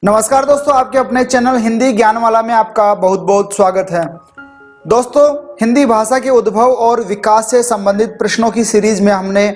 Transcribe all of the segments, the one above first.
नमस्कार दोस्तों, आपके अपने चैनल हिंदी ज्ञानवाला में आपका बहुत बहुत स्वागत है। दोस्तों, हिंदी भाषा के उद्भव और विकास से संबंधित प्रश्नों की सीरीज में हमने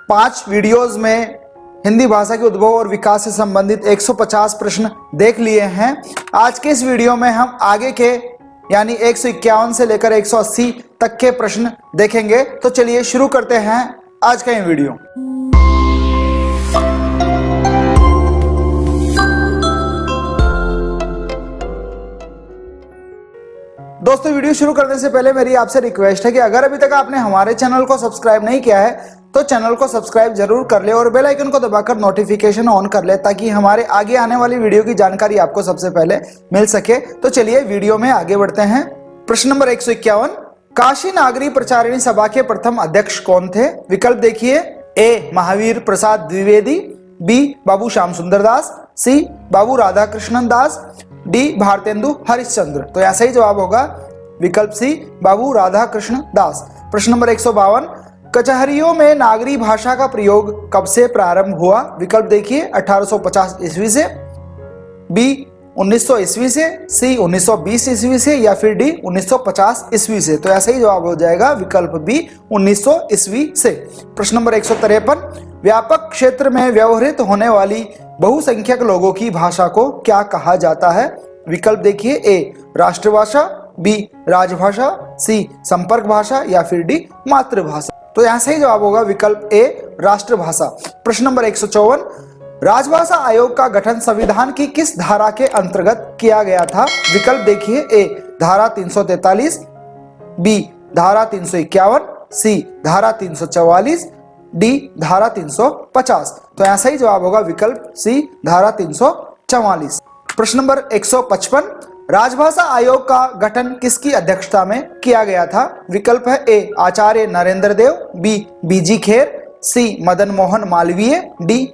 5 वीडियोस में हिंदी भाषा के उद्भव और विकास से संबंधित 150 प्रश्न देख लिए हैं। आज के इस वीडियो में हम आगे के यानी 151 से लेकर 180 तक के प्रश्न देखेंगे। तो चलिए शुरू करते हैं आज का ये वीडियो। दोस्तों, वीडियो शुरू करने से पहले मेरी आपसे रिक्वेस्ट है कि अगर अभी तक आपने हमारे चैनल को सब्सक्राइब नहीं किया है तो चैनल को सब्सक्राइब जरूर कर ले और बेल आइकन को दबाकर नोटिफिकेशन ऑन कर ले ताकि हमारे आगे आने वाली वीडियो की जानकारी आपको सबसे पहले मिल सके। तो चलिए वीडियो में आगे बढ़ते हैं। प्रश्न नंबर 151, काशी नागरी प्रचारिणी सभा के प्रथम अध्यक्ष कौन थे? विकल्प देखिए। ए महावीर प्रसाद द्विवेदी, बी बाबू श्याम सुंदर दास, सी बाबू राधाकृष्णन दास, डी भारतेंदु हरिश्चंद्र। तो यहाँ सही जवाब होगा विकल्प सी बाबू राधाकृष्ण दास। प्रश्न नंबर 152, कचहरियों में नागरी भाषा का प्रयोग कब से प्रारंभ हुआ? विकल्प देखिए। 1850 ईस्वी से, बी 1900 ईस्वी से, सी 1920 ईस्वी से या फिर डी 1950 ईस्वी से। तो ऐसा ही जवाब हो जाएगा विकल्प बी 1900 ईस्वी से। प्रश्न नंबर 153, व्यापक क्षेत्र में व्यवहृत होने वाली बहुसंख्यक लोगों की भाषा को क्या कहा जाता है? विकल्प देखिए। ए राष्ट्रभाषा, बी राजभाषा, सी संपर्क भाषा या फिर डी मातृभाषा। तो यहाँ सही जवाब होगा विकल्प ए राष्ट्रभाषा। प्रश्न नंबर 154, राजभाषा आयोग का गठन संविधान की किस धारा के अंतर्गत किया गया था? विकल्प देखिए। ए धारा 343, बी धारा 351, सी धारा 344, डी धारा 350। तो यहाँ सही जवाब होगा विकल्प सी धारा 344। प्रश्न नंबर 155, राजभाषा आयोग का गठन किसकी अध्यक्षता में किया गया था? विकल्प है। ए आचार्य नरेंद्र देव, बी बीजी खेर, सी मदन मोहन मालवीय, डी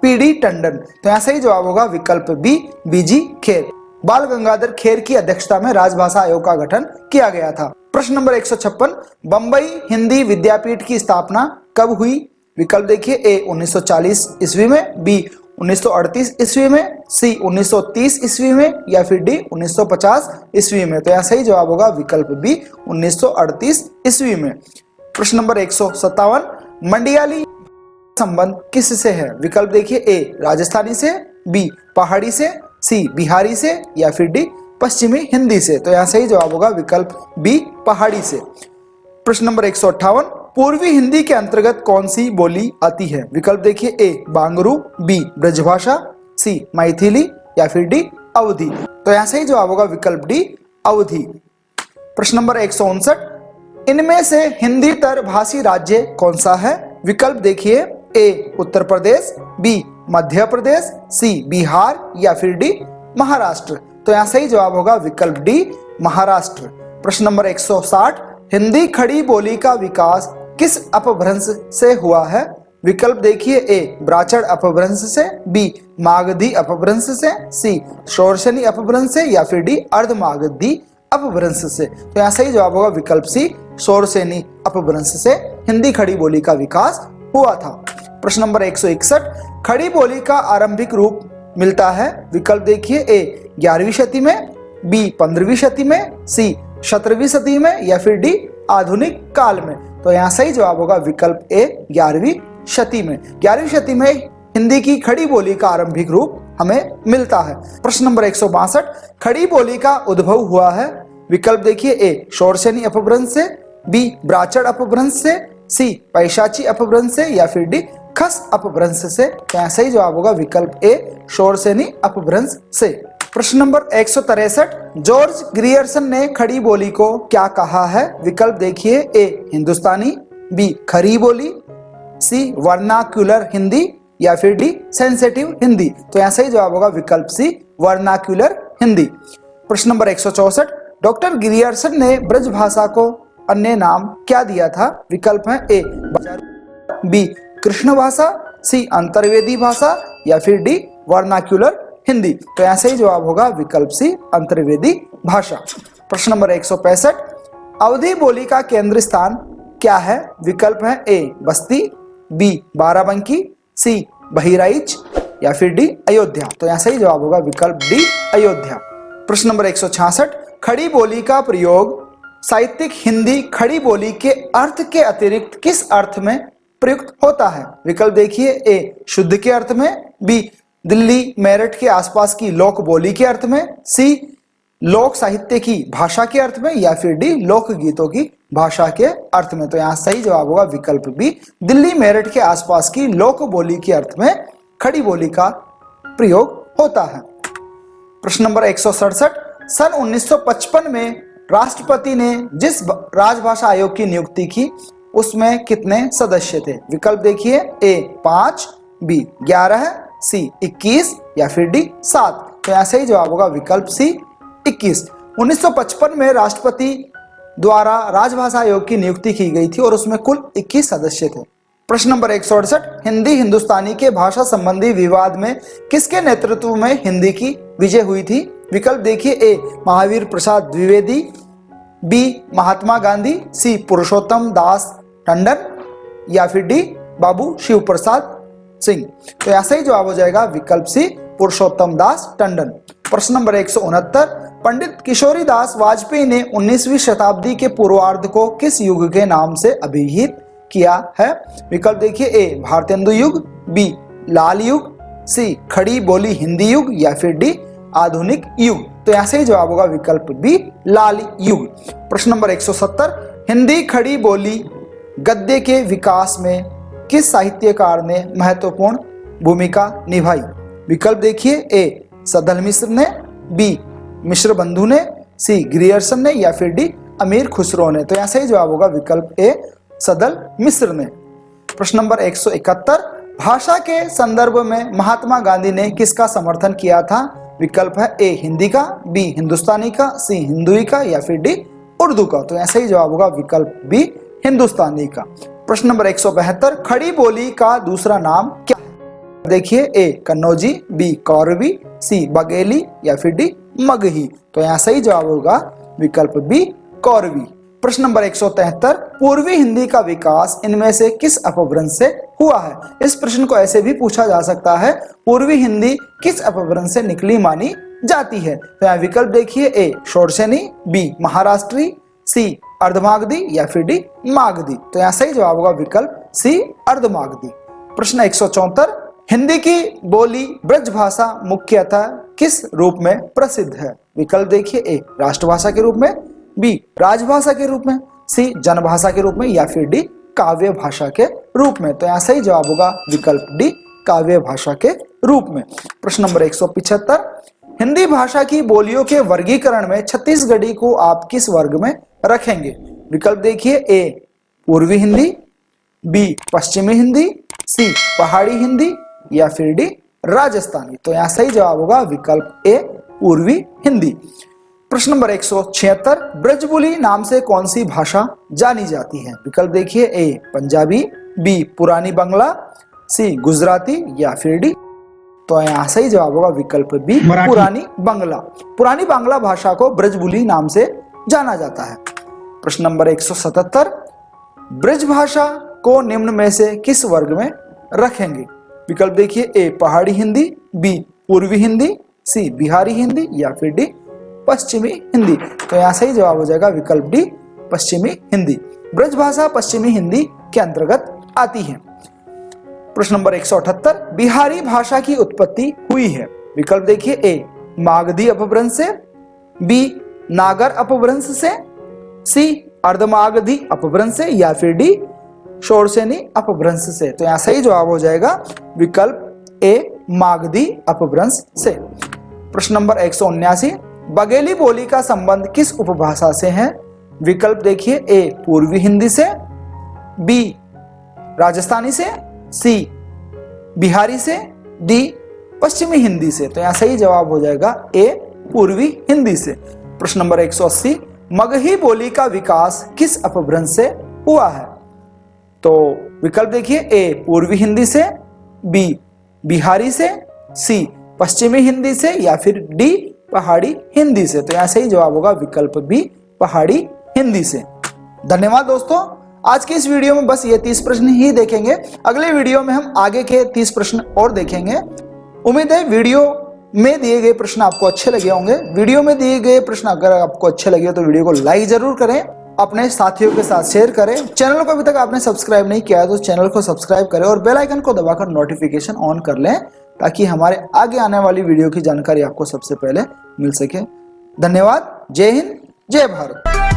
पीडी टंडन। तो यहाँ सही जवाब होगा विकल्प बी बीजी खेर। बाल गंगाधर खेर की अध्यक्षता में राजभाषा आयोग का गठन किया गया था। प्रश्न नंबर 156, बंबई हिंदी विद्यापीठ की स्थापना कब हुई? विकल्प देखिए। ए 1940 ईस्वी में, बी 1938 ईस्वी में, सी 1930 ईस्वी में या फिर डी 1950 ईस्वी में। तो यहाँ सही जवाब होगा विकल्प बी 1938 ईस्वी में। प्रश्न नंबर 157, मंडियाली संबंध किससे है? विकल्प देखिए। ए राजस्थानी से, बी पहाड़ी से, सी बिहारी से या फिर डी पश्चिमी हिंदी से। तो यहाँ सही जवाब होगा विकल्प बी पहाड़ी से। प्रश्न नंबर 158, पूर्वी हिंदी के अंतर्गत कौन सी बोली आती है? विकल्प देखिए। ए बांगरू, बी ब्रजभाषा, सी मैथिली या फिर डी अवधी। तो यहाँ सही जवाब होगा विकल्प डी अवधी। प्रश्न नंबर 159, इनमें से हिंदीतर भाषी राज्य कौन सा है? विकल्प देखिए। ए उत्तर प्रदेश, बी मध्य प्रदेश, सी बिहार या फिर डी महाराष्ट्र। तो यहाँ सही जवाब होगा विकल्प डी महाराष्ट्र। प्रश्न नंबर 160, हिंदी खड़ी बोली का विकास किस अपभ्रंश से हुआ है? विकल्प देखिए। ए ब्राचड़ अपभ्रंश से, बी मागधी अपभ्रंश से, सी शोरशनी अपभ्रंश से या फिर डी अर्धमागधी अपभ्रंश से। तो यहाँ सही जवाब होगा विकल्प सी शोरसेनी अपभ्रंश से हिंदी खड़ी बोली का विकास हुआ था। प्रश्न नंबर 161, खड़ी बोली का आरंभिक रूप मिलता है? विकल्प देखिए। ए 11वीं शती में, बी 15वीं शती में, सी 17वीं शती में या फिर डी आधुनिक काल में। तो यहाँ सही जवाब होगा विकल्प ए 11वीं शती में। 11वीं शती में हिंदी की खड़ी बोली का आरंभिक रूप हमें मिलता है। प्रश्न नंबर 162, खड़ी बोली का उद्भव हुआ है? विकल्प देखिए। ए शोरसेनी अपभ्रंश से, बी ब्राचड़ अपभ्रंश से, सी पैशाची अपभ्रंश से या फिर डी खस अपभ्रंश से। तो यहाँ सही जवाब होगा विकल्प ए शोरसेनी अपभ्रंश से। प्रश्न नंबर 163, जॉर्ज ग्रियर्सन ने खड़ी बोली को क्या कहा है? विकल्प देखिए। ए हिंदुस्तानी, बी खरी बोली, सी वर्नाक्यूलर हिंदी या फिर डी सेंसिटिव हिंदी। तो यहाँ सही जवाब होगा विकल्प सी वर्नाक्यूलर हिंदी। प्रश्न नंबर 164, डॉक्टर ग्रियर्सन ने ब्रज भाषा को अन्य नाम क्या दिया था? विकल्प है। ए बी कृष्ण भाषा, सी अंतर्वेदी भाषा या फिर डी वर्नाक्यूलर हिंदी। तो यहाँ सही जवाब होगा विकल्प सी अंतर्वेदी भाषा। प्रश्न नंबर 165, अवधी बोली का केंद्र स्थान क्या है? विकल्प है। ए बस्ती, बी बाराबंकी, सी बहराइच या फिर डी अयोध्या। तो यहाँ सही जवाब होगा विकल्प डी अयोध्या। प्रश्न नंबर 166, खड़ी बोली का प्रयोग साहित्यिक हिंदी खड़ी बोली के अर्थ के अतिरिक्त किस अर्थ में प्रयुक्त होता है? विकल्प देखिए, ए शुद्ध के अर्थ में, बी दिल्ली मेरठ के आसपास की लोक बोली के अर्थ में, सी लोक साहित्य की भाषा के अर्थ में, या फिर डी लोक गीतों की भाषा के अर्थ में। तो यहाँ सही जवाब होगा विकल्प बी दिल्ली मेरठ के आसपास की लोक बोली के अर्थ में खड़ी बोली का प्रयोग होता है। प्रश्न नंबर 167, सन 1955 में राष्ट्रपति ने जिस राजभाषा आयोग की नियुक्ति की उसमें कितने सदस्य थे? विकल्प देखिए, ए 5, बी 11, सी 21 या फिर डी 7। तो यहाँ सही जवाब होगा विकल्प सी 21। 1955 में राष्ट्रपति द्वारा राजभाषा आयोग की नियुक्ति की गई थी और उसमें कुल 21 सदस्य थे। प्रश्न नंबर 168, हिंदी हिंदुस्तानी के भाषा संबंधी विवाद में किसके नेतृत्व में हिंदी की विजय हुई थी? विकल्प देखिए, ए महावीर प्रसाद द्विवेदी, बी महात्मा गांधी, सी पुरुषोत्तम दास टंडन या फिर डी बाबू शिव प्रसाद सिंह। तो यहाँ सही जवाब हो जाएगा विकल्प सी पुरुषोत्तम दास टंडन। प्रश्न नंबर 169, पंडित किशोरी दास वाजपेयी ने 19वीं शताब्दी के पूर्वार्ध को किस युग के नाम से अभिहित किया है? विकल्प देखिए, ए भारतेंदु युग, बी लाल युग, सी खड़ी बोली हिंदी युग या फिर डी आधुनिक युग। तो यहाँ सही जवाब होगा विकल्प बी लाल युग। प्रश्न नंबर 170, हिंदी खड़ी बोली गद्य के विकास में किस साहित्यकार ने महत्वपूर्ण भूमिका निभाई? विकल्प देखिए, ए सदल मिश्र ने, बी मिश्र बंधु ने, सी ग्रियर्सन ने या फिर डी अमीर खुसरो ने। तो यहाँ सही जवाब होगा विकल्प ए सदल मिश्र ने। प्रश्न नंबर 171, भाषा के संदर्भ में महात्मा गांधी ने किसका समर्थन किया था? विकल्प है, ए हिंदी का, बी हिंदुस्तानी का, सी हिंदुई का या फिर डी उर्दू का। तो यहाँ सही जवाब होगा विकल्प बी हिंदुस्तानी का। प्रश्न नंबर 172, खड़ी बोली का दूसरा नाम क्या? देखिए, ए कन्नौजी, बी कौरवी, सी बघेली या फिर डी मगही। तो यहाँ सही जवाब होगा विकल्प बी कौरवी। प्रश्न नंबर 173, पूर्वी हिंदी का विकास इनमें से किस अपभ्रंश से हुआ है? इस प्रश्न को ऐसे भी पूछा जा सकता है, पूर्वी हिंदी किस अपभ्रंश से निकली मानी जाती है? तो यहाँ विकल्प देखिए, ए शोरसेनी, बी महाराष्ट्री, सी अर्धमागधी या फिर डी मागधी। तो यहाँ सही जवाब होगा विकल्प सी अर्धमागधी। प्रश्न 174, हिंदी की बोली ब्रजभाषा मुख्यतः किस रूप में प्रसिद्ध है? विकल्प देखिए, ए राष्ट्रभाषा के रूप में, बी राजभाषा के रूप में, सी जनभाषा के रूप में या फिर डी काव्य भाषा के रूप में। तो यहाँ सही जवाब होगा विकल्प डी काव्य भाषा के रूप में। प्रश्न नंबर 175, हिंदी भाषा की बोलियों के वर्गीकरण में छत्तीसगढ़ी को आप किस वर्ग में रखेंगे? विकल्प देखिए, ए पूर्वी हिंदी, बी पश्चिमी हिंदी, सी पहाड़ी हिंदी या फिर डी राजस्थानी। तो यहाँ सही जवाब होगा विकल्प ए पूर्वी हिंदी। प्रश्न नंबर 176, ब्रजबुली नाम से कौन सी भाषा जानी जाती है? विकल्प देखिए, ए पंजाबी, बी पुरानी बांग्ला, सी गुजराती या फिर डी। तो यहाँ सही जवाब होगा विकल्प बी पुरानी बांग्ला। पुरानी बांग्ला भाषा को ब्रजबुली नाम से जाना जाता है। प्रश्न नंबर 177, ब्रज भाषा को निम्न में से किस वर्ग में रखेंगे? विकल्प देखिए, ए पहाड़ी हिंदी, बी पूर्वी हिंदी, सी बिहारी हिंदी या फिर डी पश्चिमी हिंदी। तो यहाँ सही जवाब हो जाएगा विकल्प डी पश्चिमी हिंदी। ब्रज भाषा पश्चिमी हिंदी के अंतर्गत आती है। प्रश्न नंबर 178, बिहारी भाषा की उत्पत्ति हुई है? विकल्प देखिए, ए मागधी अपभ्रंश से, बी नागर अपभ्रंश से, सी अर्धमागधी अपभ्रंश से या फिर डी शोरसेनी अपभ्रंश से। तो यहाँ सही जवाब हो जाएगा विकल्प ए मागधी अपभ्रंश से। प्रश्न नंबर 179, बघेली बोली का संबंध किस उपभाषा से है? विकल्प देखिए, ए पूर्वी हिंदी से, बी राजस्थानी से, सी बिहारी से, डी पश्चिमी हिंदी से। तो यहाँ सही जवाब हो जाएगा ए पूर्वी हिंदी से। प्रश्न नंबर 180, मगही बोली का विकास किस अपभ्रंश से हुआ है? तो विकल्प देखिए, ए पूर्वी हिंदी से, बी बिहारी से, सी पश्चिमी हिंदी से या फिर डी पहाड़ी हिंदी से। तो यहाँ सही जवाब होगा विकल्प बी पहाड़ी हिंदी से। धन्यवाद दोस्तों, आज के इस वीडियो में बस ये 30 प्रश्न ही देखेंगे। अगले वीडियो में हम आगे के 30 प्रश्न और देखेंगे। उम्मीद है वीडियो में दिए गए प्रश्न आपको अच्छे लगे होंगे। वीडियो में दिए गए प्रश्न अगर आपको अच्छे लगे तो वीडियो को लाइक जरूर करें, अपने साथियों के साथ शेयर करें। चैनल को अभी तक आपने सब्सक्राइब नहीं किया है तो चैनल को सब्सक्राइब करें और बेल आइकन को दबाकर नोटिफिकेशन ऑन कर लें ताकि हमारे आगे आने वाली वीडियो की जानकारी आपको सबसे पहले मिल सके। धन्यवाद। जय हिंद, जय भारत।